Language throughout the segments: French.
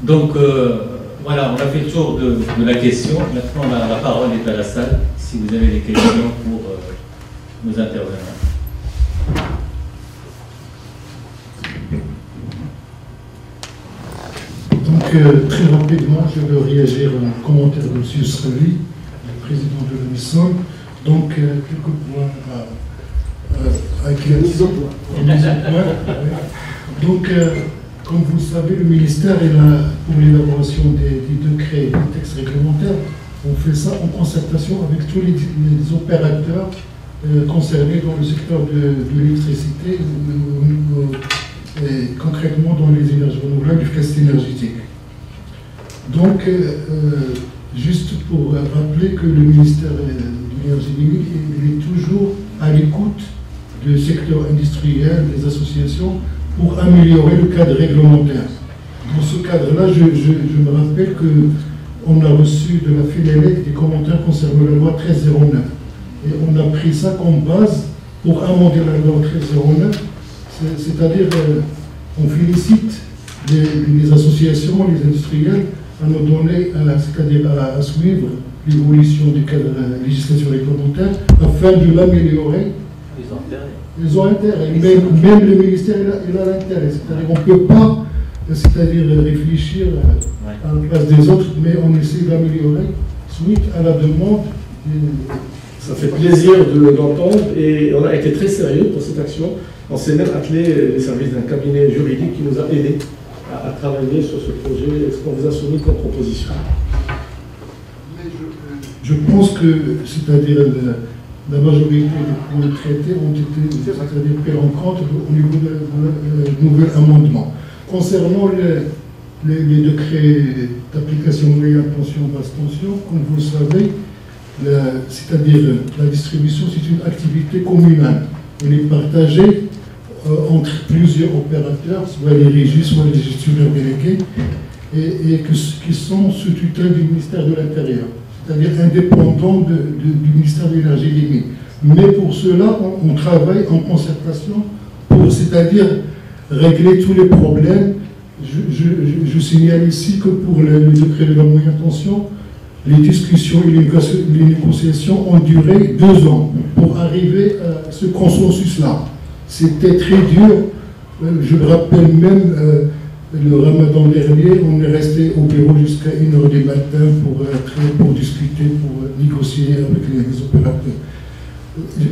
Donc, voilà, on a fait le tour de la question. Maintenant, la parole est à la salle, si vous avez des questions pour nos intervenants. Donc, très rapidement, je veux réagir à un commentaire de M. Sravi, le président de la MISOL. Donc, quelques points à éclaircir. Donc, comme vous le savez, le ministère est là pour l'élaboration des décrets et des textes réglementaires. On fait ça en concertation avec tous les opérateurs concernés dans le secteur de l'électricité, et concrètement dans les énergies renouvelables et l'efficacité énergétique. Donc, juste pour rappeler que le ministère de l'énergie est toujours à l'écoute du secteur industriel, des associations, pour améliorer le cadre réglementaire. Dans ce cadre-là, je me rappelle qu'on a reçu de la FENELEC des commentaires concernant la loi 1309. Et on a pris ça comme base pour amender la loi 1309, c'est-à-dire on félicite les associations, les industriels à nous donner, c'est-à-dire à suivre l'évolution du cadre de législation réglementaire afin de l'améliorer. Ils ont intérêt. Même le ministère il a l'intérêt. C'est-à-dire qu'on ne peut pas réfléchir à la place des autres, mais on essaie d'améliorer suite à la demande. Ça fait plaisir d'entendre et on a été très sérieux pour cette action. On s'est même attelé les services d'un cabinet juridique qui nous a aidés à travailler sur ce projet. Est-ce qu'on vous a soumis comme proposition? Je pense que, c'est-à-dire la majorité des points traités ont été pris en compte au niveau de nouvel amendement. Concernant les décrets d'application moyenne tension, basse tension, comme vous le savez, c'est-à-dire la distribution, c'est une activité communale. Elle est partagée entre plusieurs opérateurs, soit les régies, soit les gestionnaires délégués, et qui sont sous tutelle du ministère de l'Intérieur, c'est-à-dire indépendants du ministère de l'Énergie limite. Mais pour cela, on travaille en concertation pour, c'est-à-dire régler tous les problèmes. Je signale ici que pour le décret de la moyenne tension, les discussions et les négociations ont duré 2 ans pour arriver à ce consensus-là. C'était très dur. Je me rappelle même le ramadan dernier, on est resté au bureau jusqu'à 1h du matin pour discuter, pour négocier avec les opérateurs.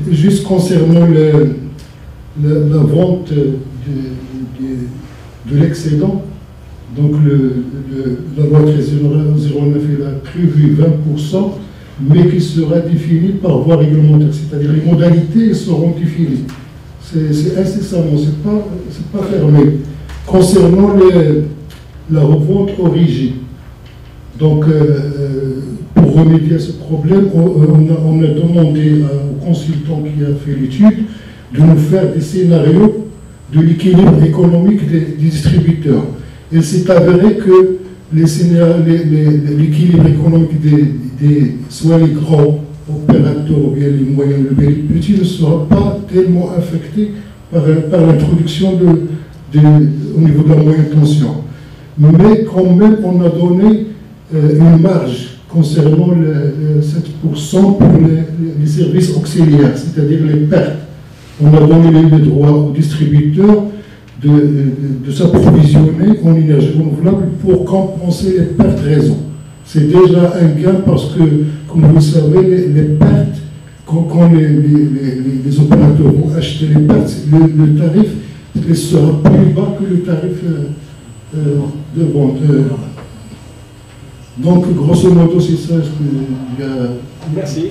Juste concernant la vente de l'excédent, donc la loi 1309 elle a prévu 20%, mais qui sera défini par voie réglementaire, c'est-à-dire les modalités seront définies. C'est incessamment, c'est pas fermé. Concernant la revente origine, donc pour remédier à ce problème, on a demandé au consultant qui a fait l'étude de nous faire des scénarios de l'équilibre économique des distributeurs. Il s'est avéré que l'équilibre économique soit les grands opérateurs ou bien les moyens ou bien les petits ne sera pas tellement affecté par l'introduction au niveau de la moyenne tension. Mais quand même, on a donné une marge concernant les 7% pour les services auxiliaires, c'est-à-dire les pertes. On a donné les droits aux distributeurs de s'approvisionner en énergie renouvelable pour compenser les pertes raison. C'est déjà un gain parce que, comme vous le savez, les pertes, quand les opérateurs vont acheter les pertes, le tarif sera plus bas que le tarif de vente. Donc, grosso modo, c'est ça ce qu'il y a. Merci.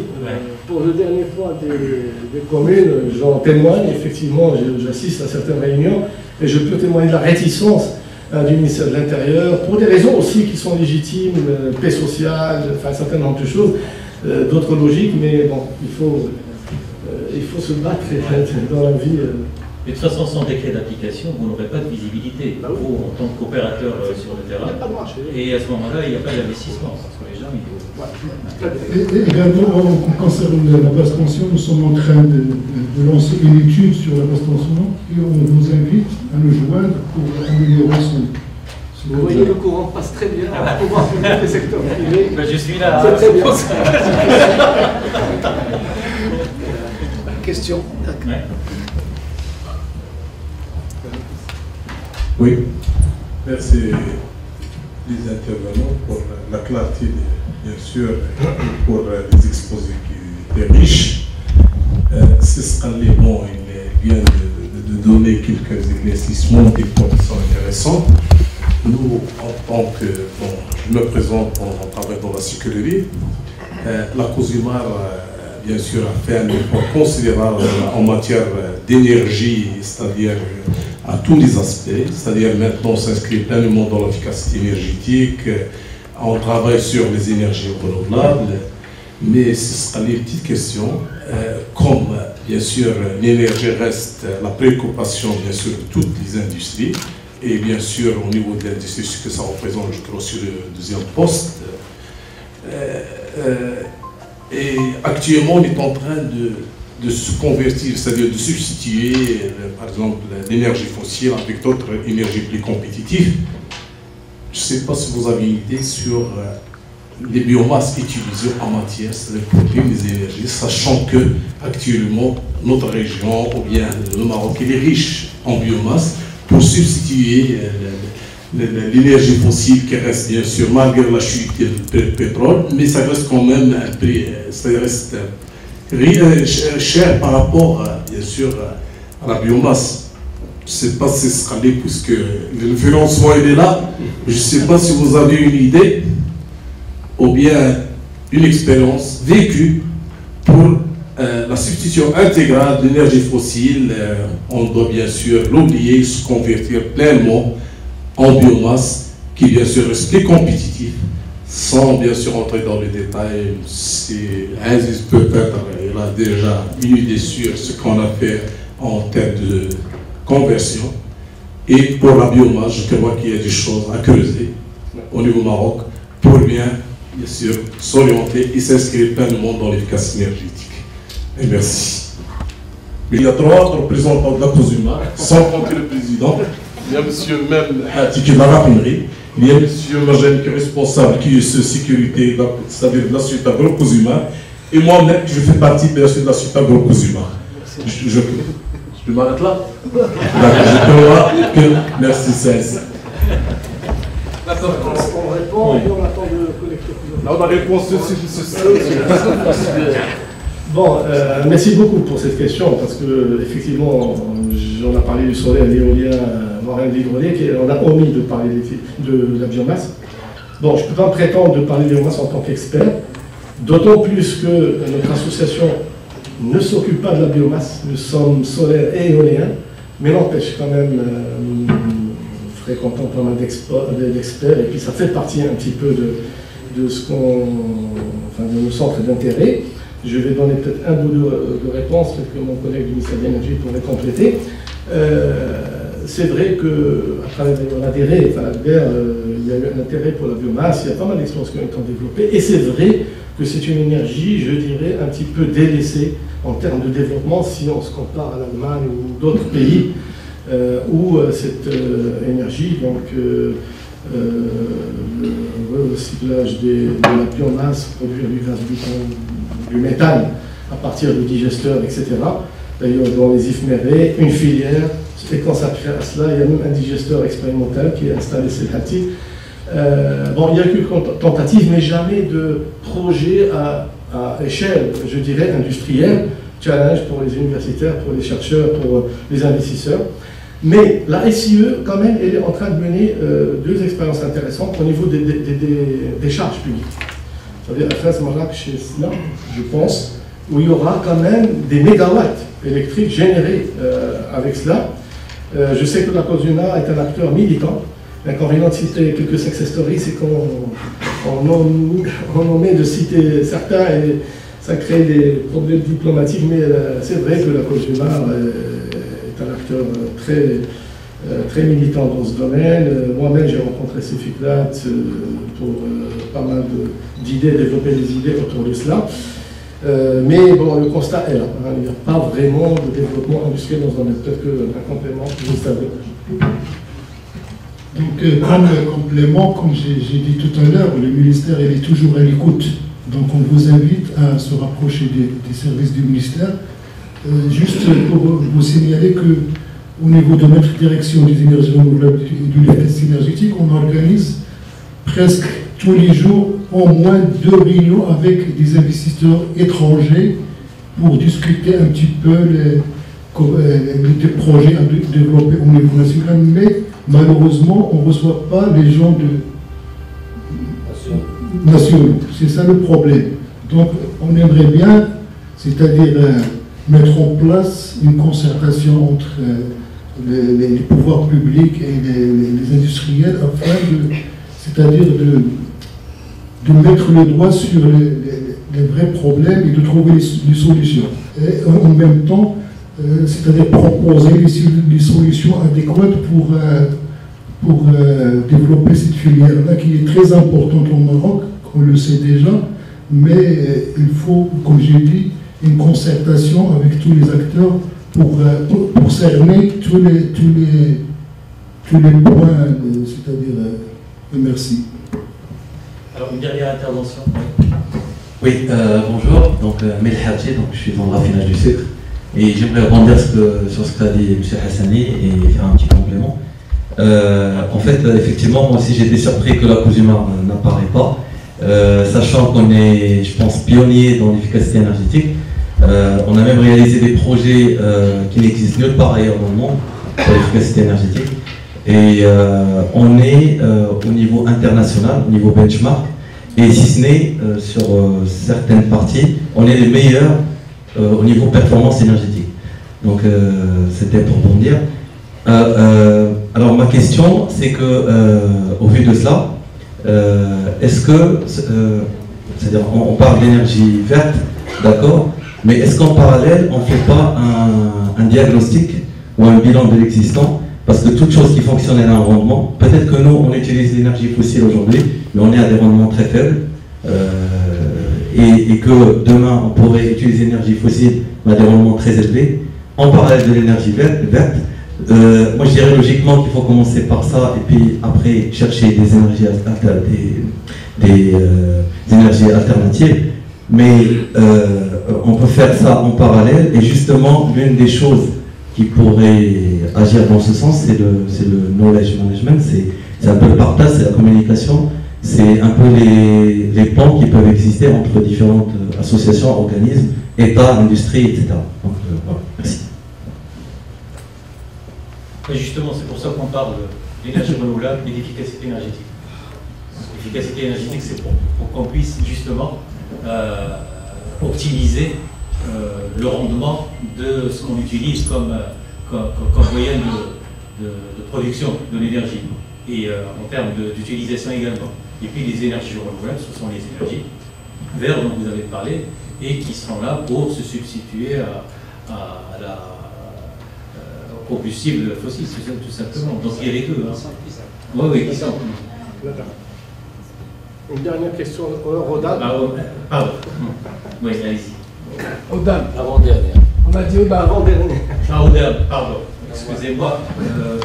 Pour le dernier point des communes, j'en témoigne, effectivement, j'assiste à certaines réunions, et je peux témoigner de la réticence du ministère de l'Intérieur, pour des raisons aussi qui sont légitimes, paix sociale, enfin un certain nombre de choses, d'autres logiques, mais bon, il faut se battre dans la vie. Et de toute façon, sans décret d'application, vous n'aurez pas de visibilité, vous, en tant qu'opérateur sur le terrain. Et à ce moment-là, il n'y a pas d'investissement, parce que les gens, Et également, en concernant la basse tension, nous sommes en train de lancer une étude sur la basse tension et on vous invite à nous joindre pour améliorer Vous voyez, le courant passe très bien à pouvoir public et secteur privé. Ben, je suis là. C'est très bien. Question. Ouais. Oui, merci les intervenants pour la clarté, bien sûr, pour les exposés qui étaient riches. C'est ce qu'Alémon vient de donner quelques éclaircissements, des points qui sont intéressants. Nous, en tant que, je me présente en travaillant dans la sécurité, la COSUMAR, bien sûr, a fait un effort considérable en matière d'énergie, c'est-à-dire à tous les aspects, c'est-à-dire maintenant s'inscrit pleinement dans l'efficacité énergétique, on travaille sur les énergies renouvelables, mais ce sera les petites questions, comme bien sûr l'énergie reste la préoccupation bien sûr de toutes les industries, et bien sûr au niveau de l'industrie, ce que ça représente, je crois, sur le deuxième poste. Et actuellement, on est en train de se convertir, c'est-à-dire de substituer, par exemple, l'énergie fossile avec d'autres énergies plus compétitives. Je ne sais pas si vous avez une idée sur les biomasses utilisées en matière, c'est-à-dire pour produire les énergies, sachant que actuellement notre région, ou bien le Maroc, il est riche en biomasse pour substituer l'énergie fossile qui reste bien sûr, malgré la chute du pétrole, mais ça reste quand même un prix, ça reste cher par rapport, bien sûr, à la biomasse. Je ne sais pas si ce sera allé, puisque le financement il est là. Je ne sais pas si vous avez une idée ou bien une expérience vécue pour la substitution intégrale de l'énergie fossile. On doit bien sûr l'oublier, se convertir pleinement en biomasse, qui bien sûr reste plus compétitif, sans bien sûr entrer dans les détails. Aziz peut-être il a déjà une idée sur ce qu'on a fait en termes de conversion. Et pour la biomasse, je crois qu'il y a des choses à creuser au niveau Maroc pour bien sûr s'orienter et s'inscrire pleinement dans l'efficacité énergétique. Et merci. Il y a 3 représentants de la COSUMAR, sans compter le président. Il y a M. Mem Hati qui est de la raffinerie. Il y a M. Majen qui est responsable, qui est de sécurité, c'est-à-dire de la suite à COSUMAR. Et moi-même, je fais partie bien sûr de la suite à COSUMAR. Je m'arrête là. Je peux voir que. Merci, Cesse. D'accord, on répond et on attend de collecter. Là, on a réponse c'est Bon, merci beaucoup pour cette question, parce que effectivement, on a parlé du solaire, de l'éolien, voire de l'hydraulique, et on a omis de parler de la biomasse. Bon, je ne peux pas prétendre de parler de biomasse en tant qu'expert, d'autant plus que notre association ne s'occupe pas de la biomasse. Nous sommes solaires et éoliens, mais n'empêche quand même, nous fréquentons pas mal d'experts, et puis ça fait partie un petit peu de ce qu'on, enfin, de nos centres d'intérêt. Je vais donner peut-être un bout de réponse, peut-être que mon collègue du ministère de l'Énergie pourrait compléter. C'est vrai qu'à travers l'ADR, il y a eu un intérêt pour la biomasse, il y a pas mal d'expériences qui ont été développées, et c'est vrai que c'est une énergie, je dirais, un petit peu délaissée en termes de développement si on se compare à l'Allemagne ou d'autres pays où cette énergie, donc le recyclage de la biomasse, produire du gaz du méthane à partir de digesteurs, etc. D'ailleurs, dans les IFMERE, une filière est consacrée à cela. Il y a même un digesteur expérimental qui est installé chez Hati. Bon, il y a quelques tentatives, mais jamais de projet à échelle, je dirais, industrielle. Challenge pour les universitaires, pour les chercheurs, pour les investisseurs. Mais la SIE, quand même, elle est en train de mener 2 expériences intéressantes au niveau des charges publiques. C'est-à-dire à Fès Marak chez Sina, je pense, où il y aura quand même des mégawatts électriques générés avec cela. Je sais que la COSUMAR est un acteur militant. L'inconvénient de citer quelques success stories, c'est qu'on omet de citer certains et ça crée des problèmes diplomatiques, mais c'est vrai que la COSUMAR est un acteur très militant dans ce domaine. Moi-même, j'ai rencontré ces FICLAT pour pas mal d'idées, développer des idées autour de cela. Mais bon, le constat est là. Hein, il n'y a pas vraiment de développement industriel dans ce domaine. Peut-être qu'un complément, vous le savez. Donc, comme complément, comme j'ai dit tout à l'heure, le ministère il est toujours à l'écoute. Donc, on vous invite à se rapprocher des services du ministère. Juste pour vous signaler qu'au niveau de notre direction des énergies renouvelables et de l'efficacité énergétique, on organise presque tous les jours au moins 2 réunions avec des investisseurs étrangers pour discuter un petit peu les projets à développer au niveau national, mais malheureusement, on ne reçoit pas les gens nationaux. C'est ça le problème. Donc, on aimerait bien, c'est-à-dire mettre en place une concertation entre les pouvoirs publics et les industriels afin c'est-à-dire de mettre le doigt sur les vrais problèmes et de trouver les solutions. Et en même temps, c'est-à-dire proposer les solutions adéquates pour développer cette filière-là qui est très importante au Maroc, on le sait déjà, mais il faut, comme j'ai dit, une concertation avec tous les acteurs pour cerner tous les points, c'est-à-dire... merci. Alors, une dernière intervention. Oui, bonjour, donc Mel Hadji, donc je suis dans le raffinage du sucre et j'aimerais rebondir sur ce qu'a dit M. Hassani et faire un petit complément. En fait, effectivement, moi aussi j'étais surpris que la COSUMAR n'apparaît pas, sachant qu'on est, je pense, pionnier dans l'efficacité énergétique. On a même réalisé des projets qui n'existent nulle part ailleurs dans le monde sur l'efficacité énergétique. Et on est au niveau international, au niveau benchmark, et si ce n'est sur certaines parties, on est les meilleurs au niveau performance énergétique. Donc c'était pour rebondir. Alors ma question, c'est que au vu de cela, est-ce que, c'est-à-dire on parle d'énergie verte, d'accord, mais est-ce qu'en parallèle on ne fait pas un diagnostic ou un bilan de l'existant? Parce que toute chose qui fonctionne à un rendement, peut-être que nous, on utilise l'énergie fossile aujourd'hui, mais on est à des rendements très faibles, et que demain, on pourrait utiliser l'énergie fossile à des rendements très élevés, en parallèle de l'énergie verte. Moi, je dirais logiquement qu'il faut commencer par ça, et puis après, chercher des énergies alternatives. Mais on peut faire ça en parallèle, et justement, l'une des choses qui pourrait agir dans ce sens, c'est le knowledge management, c'est un peu le partage, c'est la communication, c'est un peu les plans qui peuvent exister entre différentes associations, organismes, États, industries, etc. Donc voilà, merci. Et justement, c'est pour ça qu'on parle d'énergie renouvelable et d'efficacité énergétique. L'efficacité énergétique, c'est pour qu'on puisse justement optimiser le rendement de ce qu'on utilise comme moyen de production de l'énergie et en termes d'utilisation également. Et puis les énergies renouvelables, ce sont les énergies vertes dont vous avez parlé et qui seront là pour se substituer au combustible fossile, tout simplement. Donc il y a les deux. Hein. Oui, qui sont. Une dernière question, Rodin. Pardon. Oui, allez-y. Odin. Avant-dernière. On a dit Odin avant-dernière. Ah, Odin, pardon. Excusez-moi.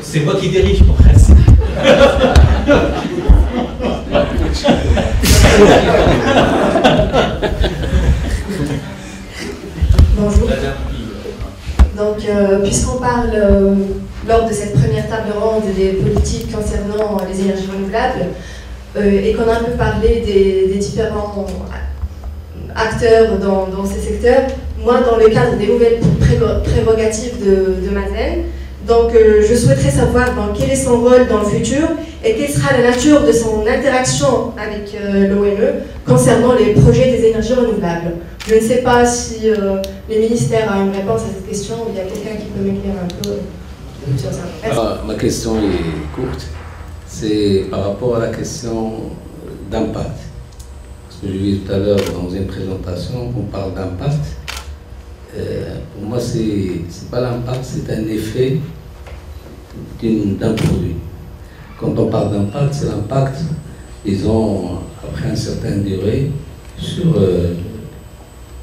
C'est moi qui dirige pour reste. Bonjour. Donc, puisqu'on parle lors de cette première table ronde des politiques concernant les énergies renouvelables, et qu'on a un peu parlé des différents acteurs dans ces secteurs, moi, dans le cadre des nouvelles prérogatives de Mazen, donc je souhaiterais savoir quel est son rôle dans le futur et quelle sera la nature de son interaction avec l'ONE concernant les projets des énergies renouvelables. Je ne sais pas si le ministère a une réponse à cette question ou il y a quelqu'un qui peut m'éclairer un peu sur ça. Alors, ma question est courte. C'est par rapport à la question d'impact. Parce que j'ai vu tout à l'heure dans une présentation qu'on parle d'impact. Pour moi, c'est pas l'impact, c'est un effet d'un produit. Quand on parle d'impact, c'est l'impact, disons, après une certaine durée, sur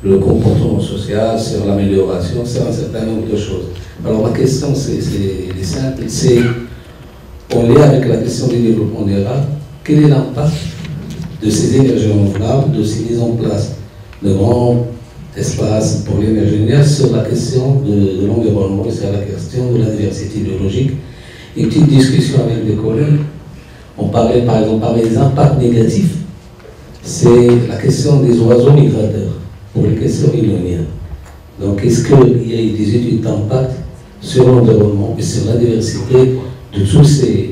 le comportement social, sur l'amélioration, sur un certain nombre de choses. Alors ma question, c'est simple, c'est en lien avec la question du développement durable, quel est l'impact de ces énergies renouvelables, de ces mises en place de grands espaces pour l'énergie nucléaire sur la question de l'environnement et sur la question de la diversité biologique. Une petite discussion avec des collègues, on parlait par exemple des impacts négatifs, c'est la question des oiseaux migrateurs pour les questions éoliennes. Donc est-ce qu'il y a eu des études d'impact sur l'environnement et sur la diversité de tous ces...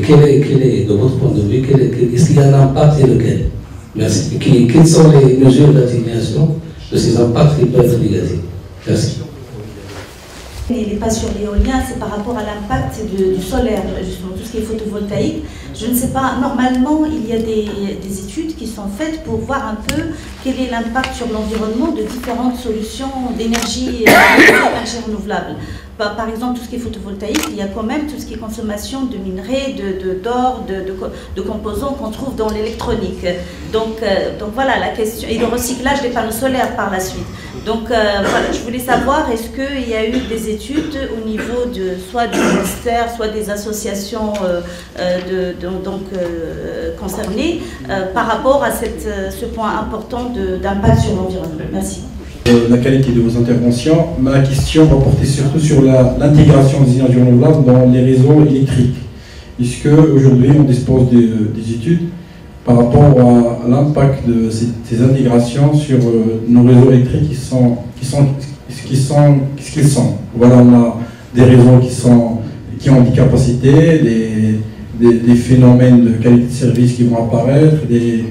Quel est, de votre point de vue, est-ce qu'il y a un impact et lequel? Merci. Quelles sont les mesures d'atténuation de ces impacts qui peuvent être négatifs? Merci. Il n'est pas sur l'éolien, c'est par rapport à l'impact du solaire, justement, tout ce qui est photovoltaïque. Je ne sais pas, normalement, il y a des études qui sont faites pour voir un peu quel est l'impact sur l'environnement de différentes solutions d'énergie renouvelable. Par exemple, tout ce qui est photovoltaïque, il y a quand même tout ce qui est consommation de minerais, d'or, de composants qu'on trouve dans l'électronique. Donc voilà la question, et le recyclage des panneaux solaires par la suite. Donc voilà, je voulais savoir, est-ce qu'il y a eu des études au niveau de soit du ministère, soit des associations concernées par rapport à ce point important d'impact sur l'environnement. Merci. La qualité de vos interventions. Ma question va porter surtout sur l'intégration des énergies renouvelables dans les réseaux électriques. Puisque aujourd'hui on dispose des études par rapport à l'impact de ces intégrations sur nos réseaux électriques ce qu'ils sont. Voilà, on a des réseaux qui ont des capacités, des phénomènes de qualité de service qui vont apparaître, bien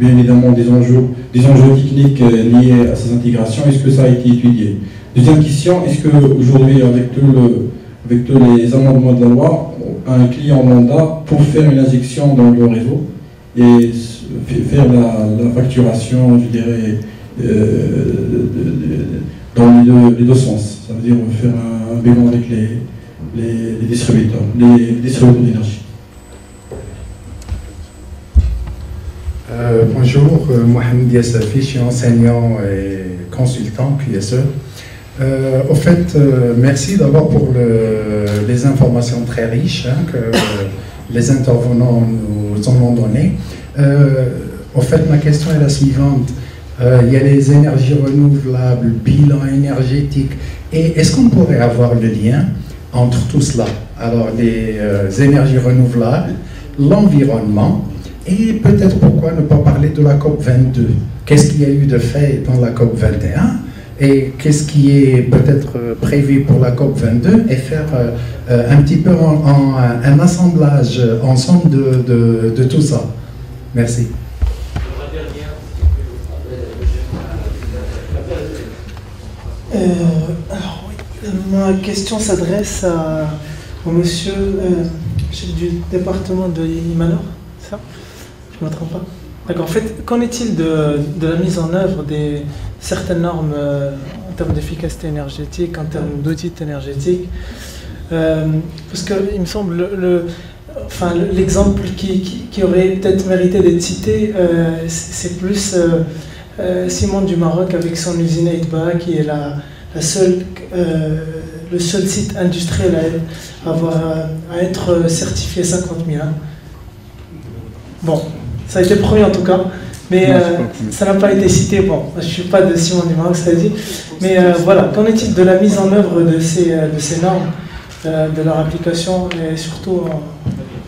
évidemment des enjeux techniques liés à ces intégrations. Est-ce que ça a été étudié? Deuxième question, est-ce qu'aujourd'hui, avec tous les amendements de la loi, un client mandat pour faire une injection dans le réseau et faire la facturation, je dirais, dans les deux sens? Ça veut dire faire un bilan avec les distributeurs d'énergie. Bonjour, Mohamed Yassafi, je suis enseignant et consultant QSE. Au fait, merci d'abord pour les informations très riches que les intervenants nous ont données. Au fait, ma question est la suivante. Il y a les énergies renouvelables, bilan énergétique, et est-ce qu'on pourrait avoir le lien entre tout cela? Alors, les énergies renouvelables, l'environnement, et peut-être pourquoi ne pas parler de la COP 22? Qu'est-ce qu'il y a eu de fait dans la COP 21 et qu'est-ce qui est peut-être prévu pour la COP 22 et faire un petit peu un assemblage ensemble de tout ça. Merci. Alors, oui, ma question s'adresse au monsieur du département de Imanor, c'est ça? Je ne me trompe pas. D'accord. En fait, qu'en est-il de la mise en œuvre de certaines normes en termes d'efficacité énergétique, en termes d'audit énergétique? Parce qu'il me semble, l'exemple qui aurait peut-être mérité d'être cité, c'est plus Ciment du Maroc avec son usine Aïdba, qui est le seul site industriel à être certifié 50001. Bon, ça a été promis en tout cas, mais ça n'a pas été cité. Bon, je ne suis pas de Ciment du Maroc, ça a dit. Mais voilà, qu'en est-il de la mise en œuvre de ces normes, de leur application et surtout en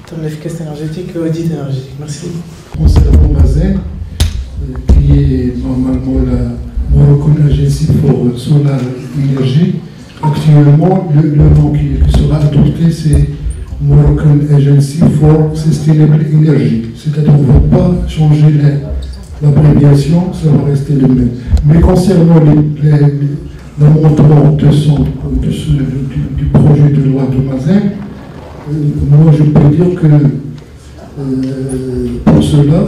termes d'efficacité énergétique et audit énergétique? Merci. Concernant Mazen, qui est normalement la Moroccan Agency for Solar Energy, actuellement le nom qui sera adopté c'est Moroccan Agency for Sustainable Energy. C'est-à-dire qu'on ne va pas changer l'abréviation, ça va rester le même. Mais concernant l'amendement du projet de loi de Mazen, moi je peux dire que pour cela,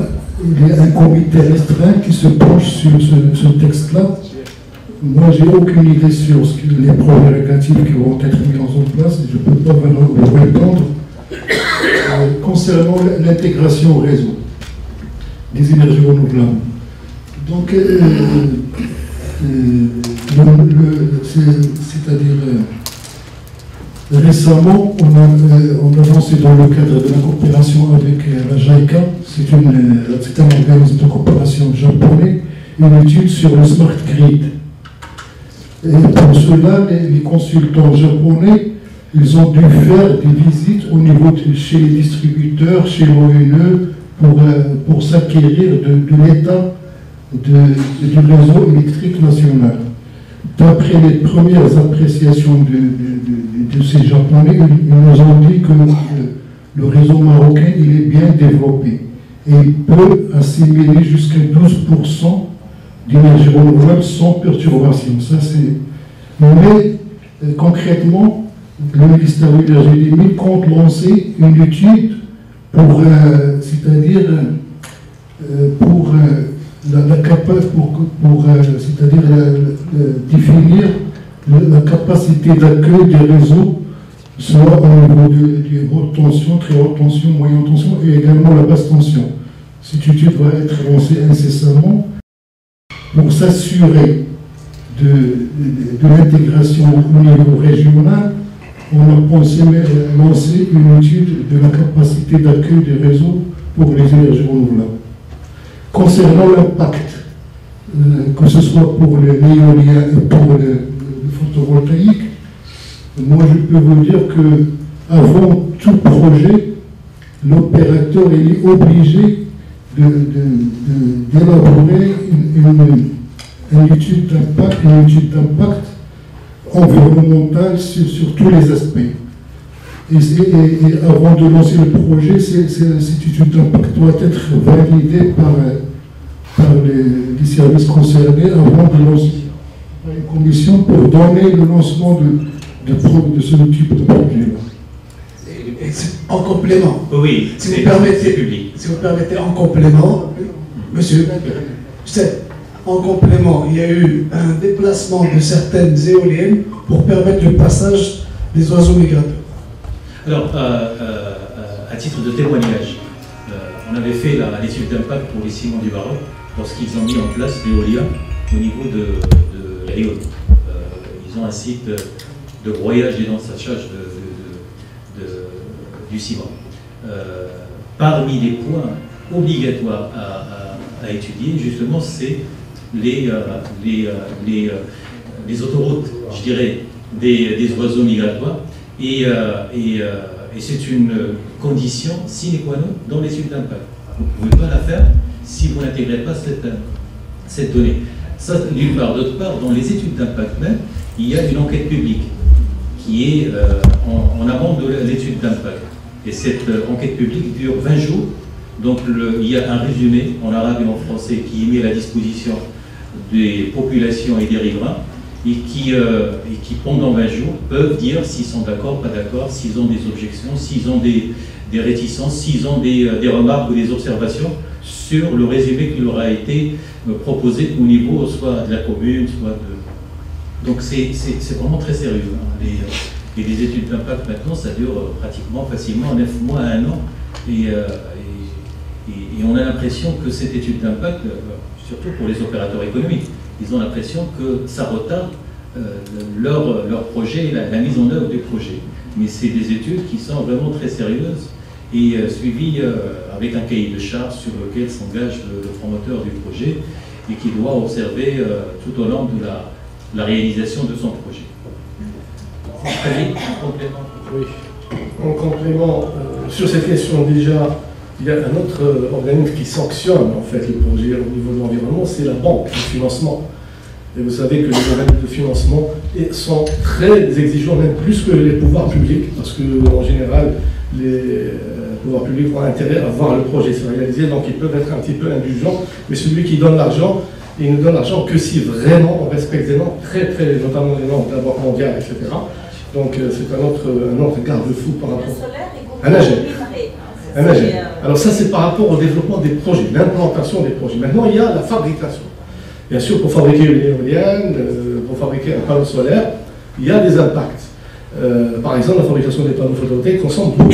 il y a un comité restreint qui se penche sur ce texte-là. Moi, j'ai aucune idée sur les prérogatives qui vont être mises en place. Je ne peux pas vous répondre. Concernant l'intégration au réseau des énergies renouvelables. Donc, c'est-à-dire Récemment, on a lancé dans le cadre de la coopération avec la JICA, c'est un organisme de coopération japonais, une étude sur le smart grid. Et pour cela, les consultants japonais, ils ont dû faire des visites au niveau chez les distributeurs, chez l'ONE, pour s'acquérir de l'état du réseau électrique national. D'après les premières appréciations de ces Japonais, ils nous ont dit que le réseau marocain il est bien développé et il peut assimiler jusqu'à 12% d'énergie renouvelable sans perturbation. Ça, mais concrètement, le ministère de l'Énergie et des Mines compte lancer une étude pour, c'est-à-dire définir la capacité d'accueil des réseaux, soit au niveau de haute tension, très haute tension, moyenne tension et également la basse tension. Cette étude va être lancée incessamment pour s'assurer de l'intégration au niveau régional. On a pensé lancer une étude de la capacité d'accueil des réseaux pour les énergies renouvelables. Concernant l'impact, que ce soit pour l'éolien et pour le photovoltaïque, moi je peux vous dire qu'avant tout projet, l'opérateur est obligé d'élaborer une étude d'impact environnemental sur tous les aspects. Et avant de lancer le projet, cette étude d'impact doit être validée par les services concernés avant de lancer une commission pour donner le lancement de ce type de projet-là. En complément, oui, si vous permettez, en complément, monsieur, en complément, il y a eu un déplacement de certaines éoliennes pour permettre le passage des oiseaux migrateurs. Alors, à titre de témoignage, on avait fait l'étude d'impact pour les ciments du Maroc lorsqu'ils ont mis en place l'éolien au niveau de Lyon. Ils ont un site de broyage et d'ensachage du ciment. Parmi les points obligatoires à étudier, justement, c'est les autoroutes, je dirais, des oiseaux migratoires. Et c'est une condition sine qua non dans l'étude d'impact. Vous ne pouvez pas la faire si vous n'intégrez pas cette donnée. Ça, d'une part. D'autre part, dans les études d'impact même, il y a une enquête publique qui est en amont de l'étude d'impact. Et cette enquête publique dure 20 jours. Donc il y a un résumé en arabe et en français qui est mis à la disposition des populations et des riverains et qui pendant 20 jours peuvent dire s'ils sont d'accord, pas d'accord, s'ils ont des objections, s'ils ont des réticences, s'ils ont des remarques ou des observations sur le résumé qui leur a été proposé au niveau soit de la commune, soit de... Donc c'est vraiment très sérieux. Hein. Et les études d'impact maintenant, ça dure pratiquement facilement 9 mois à 1 an. Et on a l'impression que cette étude d'impact, surtout pour les opérateurs économiques, ils ont l'impression que ça retarde leur projet, la mise en œuvre des projets. Mais c'est des études qui sont vraiment très sérieuses et suivies avec un cahier de charges sur lequel s'engage le promoteur du projet et qui doit observer tout au long de la réalisation de son projet. Oui. En complément, sur cette question déjà, il y a un autre organisme qui sanctionne en fait le projet au niveau de l'environnement, c'est la banque de financement. Et vous savez que les organismes de financement sont très exigeants, même plus que les pouvoirs publics, parce qu'en général, les pouvoirs publics ont intérêt à voir le projet se réaliser, donc ils peuvent être un petit peu indulgents, mais celui qui donne l'argent, il ne donne l'argent que si vraiment on respecte des normes, notamment les normes de la Banque mondiale, etc. Donc c'est un autre garde-fou par rapport à un AGEP. Alors ça c'est par rapport au développement des projets, l'implantation des projets. Maintenant il y a la fabrication. Bien sûr pour fabriquer une éolienne, pour fabriquer un panneau solaire, il y a des impacts. Par exemple la fabrication des panneaux photovoltaïques consomme beaucoup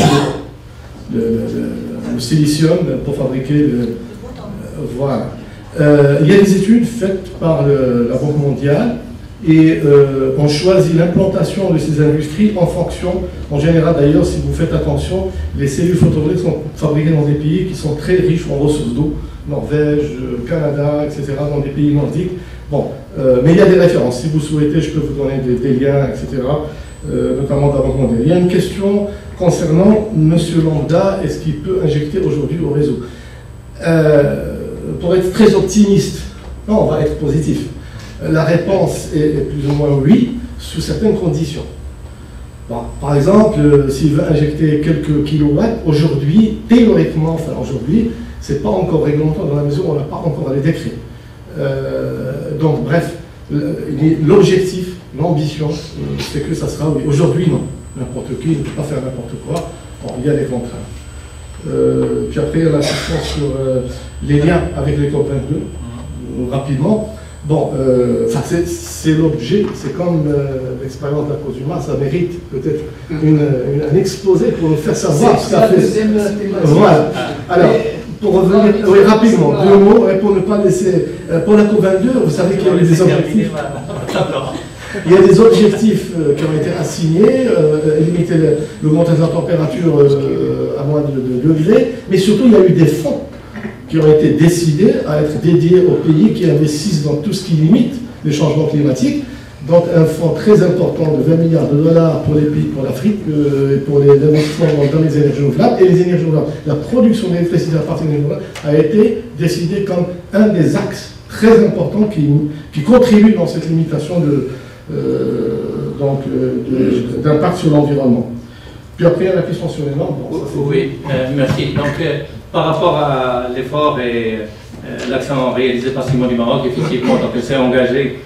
le silicium pour fabriquer voilà. Il y a des études faites par la Banque mondiale et on choisit l'implantation de ces industries en fonction, en général d'ailleurs, si vous faites attention, les cellules photovoltaïques sont fabriquées dans des pays qui sont très riches en ressources d'eau, Norvège, Canada, etc., dans des pays nordiques. Bon, mais il y a des références. Si vous souhaitez, je peux vous donner des liens, etc., notamment dans le modèle. Il y a une question concernant M. Lambda, est-ce qu'il peut injecter aujourd'hui au réseau? Pour être très optimiste, non, on va être positif. La réponse est plus ou moins oui, sous certaines conditions. Bon, par exemple, s'il veut injecter quelques kilowatts, aujourd'hui, théoriquement, enfin aujourd'hui, c'est pas encore réglementaire dans la mesure où on n'a pas encore les décrets. Donc, bref, l'objectif, l'ambition, c'est que ça sera oui. Aujourd'hui, non. N'importe qui ne peut pas faire n'importe quoi. Bon, il y a des contraintes. Puis après, il y a la question sur les liens avec les COP22, rapidement. Bon, c'est l'objet, c'est comme l'expérience de la cause humaine, ça mérite peut-être un exposé pour nous faire savoir ce qu'a fait. Voilà. Alors, pour revenir oui, rapidement, 2 mots, et pour ne pas laisser. Pour la COP22, vous savez qu'il y a eu des objectifs. Il y a des objectifs qui ont été assignés, limiter l'augmentation de la température à moins de 2 degrés, mais surtout il y a eu des fonds qui ont été décidés à être dédiés aux pays qui investissent dans tout ce qui limite les changements climatiques. Donc un fonds très important de 20 milliards de dollars pour les pays, pour l'Afrique, pour les investissements dans les énergies renouvelables. Et les énergies renouvelables, la production d'électricité à partir des énergies renouvelables a été décidée comme un des axes très importants qui contribuent dans cette limitation d'impact sur l'environnement. Puis après, il y a la question sur les normes. Bon, oui, merci. Donc, par rapport à l'effort et l'action réalisé par Ciments du Maroc, effectivement, donc, elle s'est engagée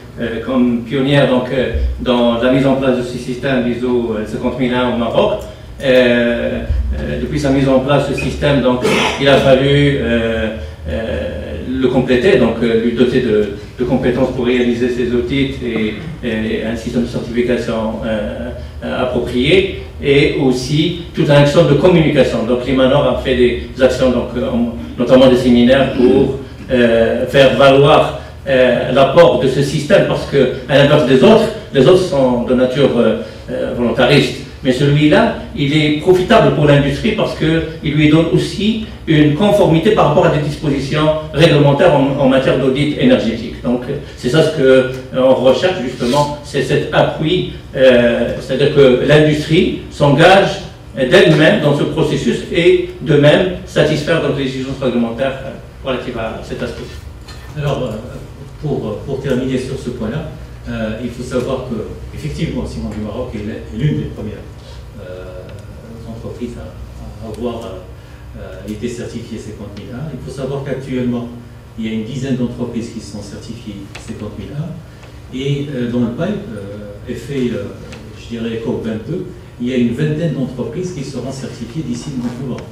comme pionnière donc, dans la mise en place de ce système ISO 50001 au Maroc. Depuis sa mise en place, ce système, donc, il a fallu le compléter, donc lui doter de compétences pour réaliser ces audits et un système de certification approprié, et aussi toute une action de communication. Donc l'Imanor a fait des actions, donc, notamment des séminaires pour faire valoir l'apport de ce système, parce qu'à l'inverse des autres, les autres sont de nature volontariste. Mais celui-là, il est profitable pour l'industrie parce qu'il lui donne aussi une conformité par rapport à des dispositions réglementaires en matière d'audit énergétique. Donc c'est ça ce qu'on recherche justement, c'est cet appui, c'est-à-dire que l'industrie s'engage d'elle-même dans ce processus et de même satisfaire donc, les exigences réglementaires relatives à cet aspect. Alors, pour terminer sur ce point-là, il faut savoir que, effectivement, Ciments du Maroc est l'une des premières entreprises à avoir été certifiées 50001. Il faut savoir qu'actuellement, il y a une dizaine d'entreprises qui sont certifiées 50001. Et dans le pipe, effet, je dirais, COP22, il y a une vingtaine d'entreprises qui seront certifiées d'ici le mois de novembre.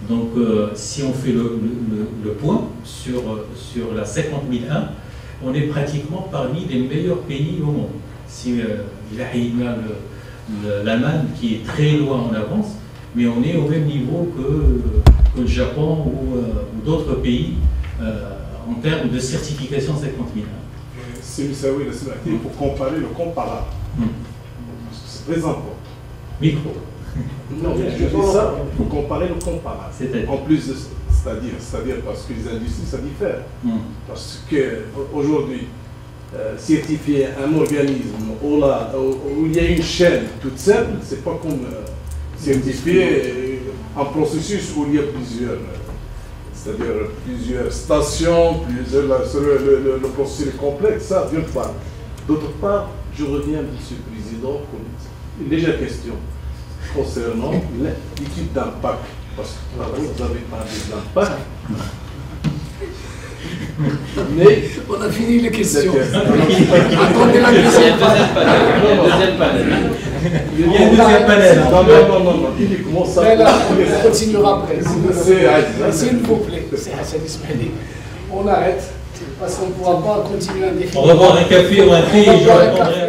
Donc, si on fait le point sur la 50001, on est pratiquement parmi les meilleurs pays au monde. Si il y a l'Allemagne qui est très loin en avance, mais on est au même niveau que le Japon ou d'autres pays en termes de certification 50001. C'est pour comparer le comparable. C'est très important. Micro. Non, je dis ça pour comparer le comparable. En plus de c'est-à-dire parce que les industries, ça diffère. Parce qu'aujourd'hui, certifier un organisme où il y a une chaîne toute simple, c'est pas comme certifier un processus où il y a plusieurs stations, le processus est complexe, ça d'une part. D'autre part, je reviens, Monsieur le Président, pour une légère question concernant l'étude d'impact. Parce que vous avez parlé de l'impact. Mais on a fini les questions. Attendez la deuxième panel. Il y a un deuxième panel. Non. Comment ça? On continuera après. S'il vous plaît, on arrête parce qu'on ne pourra pas continuer à définir. On va boire un café ou un thé et je répondrai.